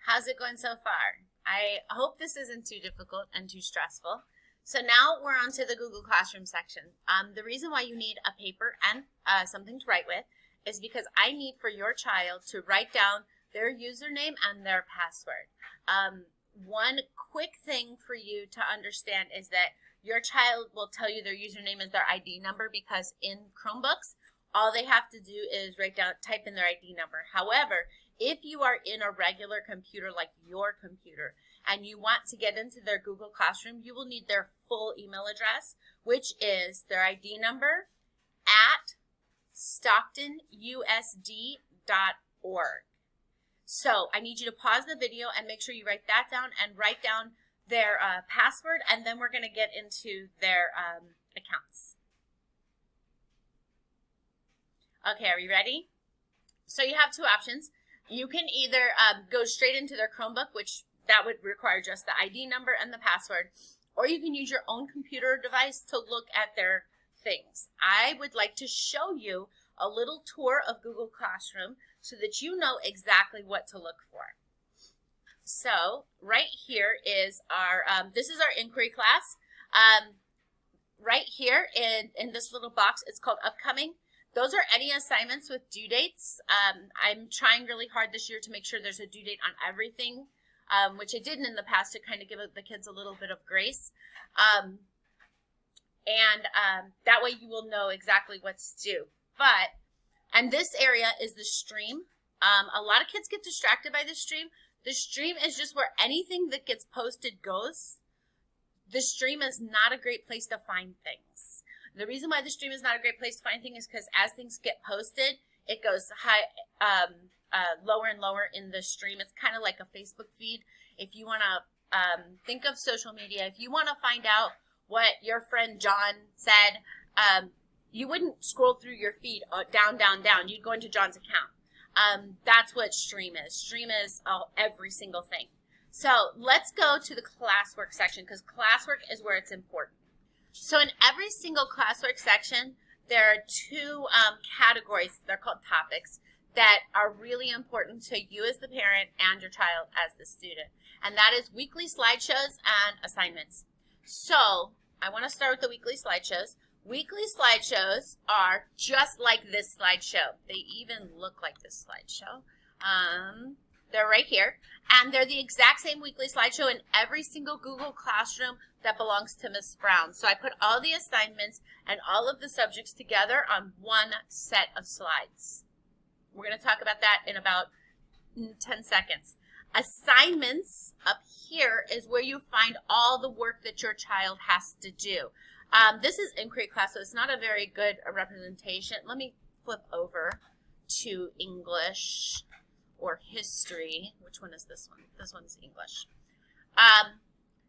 How's it going so far? I hope this isn't too difficult and too stressful. So now we're on to the Google Classroom section. The reason why you need a paper and something to write with is because I need for your child to write down their username and their password. One quick thing for you to understand is that your child will tell you their username is their ID number because in Chromebooks, all they have to do is type in their ID number. However, if you are in a regular computer like your computer and you want to get into their Google Classroom, you will need their full email address, which is their ID number at StocktonUSD.org. So I need you to pause the video and make sure you write that down and write down their password, and then we're going to get into their accounts. Okay, are you ready? So you have two options. You can either go straight into their Chromebook, which that would require just the ID number and the password, or you can use your own computer device to look at their things. I would like to show you a little tour of Google Classroom so that you know exactly what to look for. So right here is our, this is our inquiry class. Right here in this little box, it's called Upcoming. Those are any assignments with due dates. I'm trying really hard this year to make sure there's a due date on everything, which I didn't in the past to kind of give the kids a little bit of grace. That way you will know exactly what's due. And this area is the stream. A lot of kids get distracted by the stream. The stream is just where anything that gets posted goes. The stream is not a great place to find things. The reason why the stream is not a great place to find things is because as things get posted, it goes lower and lower in the stream. It's kind of like a Facebook feed. If you want to think of social media, if you want to find out what your friend John said, you wouldn't scroll through your feed down. You'd go into John's account. That's what stream is. Stream is every single thing. So let's go to the classwork section because classwork is where it's important. So in every single classwork section, there are two categories, they're called topics, that are really important to you as the parent and your child as the student. And that is weekly slideshows and assignments. So I want to start with the weekly slideshows. Weekly slideshows are just like this slideshow. They even look like this slideshow. They're right here. And they're the exact same weekly slideshow in every single Google Classroom that belongs to Miss Brown. So I put all the assignments and all of the subjects together on one set of slides. We're going to talk about that in about 10 seconds. Assignments up here is where you find all the work that your child has to do. This is inquiry class, so it's not a very good representation. Let me flip over to English or history. Which one is this one? This one's English.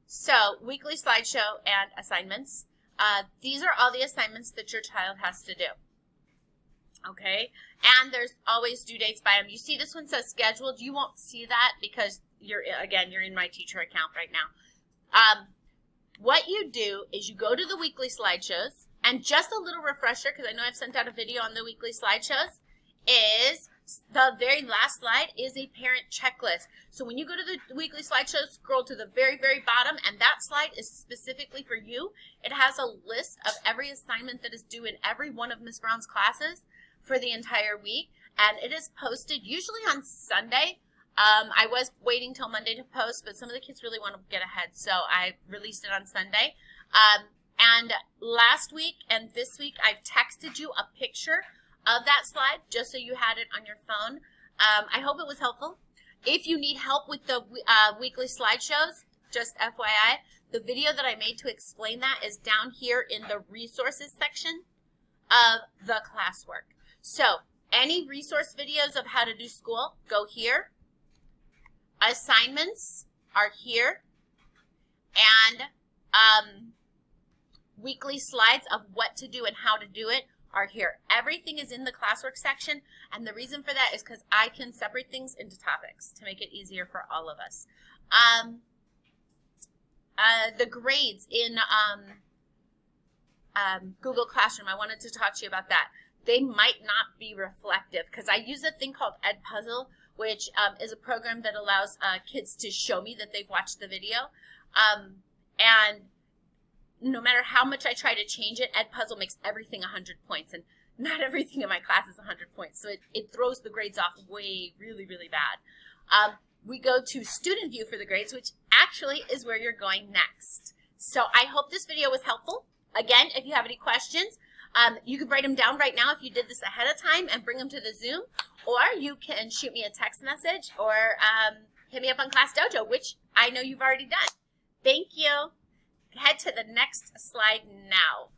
So weekly slideshow and assignments. These are all the assignments that your child has to do. Okay, and there's always due dates by them. You see this one says scheduled. You won't see that because you're in my teacher account right now. What you do is you go to the weekly slideshows, and just a little refresher, because I know I've sent out a video on the weekly slideshows, is the very last slide is a parent checklist. So when you go to the weekly slideshows, scroll to the very, very bottom, and that slide is specifically for you. It has a list of every assignment that is due in every one of Miss Brown's classes for the entire week, and it is posted usually on Sunday. I was waiting till Monday to post, but some of the kids really want to get ahead, so I released it on Sunday. And last week and this week, I've texted you a picture of that slide just so you had it on your phone. I hope it was helpful. If you need help with the weekly slideshows, just FYI, the video that I made to explain that is down here in the resources section of the classwork. So any resource videos of how to do school, go here. Assignments are here, and weekly slides of what to do and how to do it are here. Everything is in the classwork section, and the reason for that is because I can separate things into topics to make it easier for all of us. The grades in Google Classroom, I wanted to talk to you about that. They might not be reflective because I use a thing called Edpuzzle, which is a program that allows kids to show me that they've watched the video. And no matter how much I try to change it, Edpuzzle makes everything 100 points, and not everything in my class is 100 points, so it throws the grades off really, really bad. We go to Student View for the grades, which actually is where you're going next. So I hope this video was helpful. Again, if you have any questions, you can write them down right now if you did this ahead of time and bring them to the Zoom, or you can shoot me a text message or hit me up on Class Dojo, which I know you've already done. Thank you. Head to the next slide now.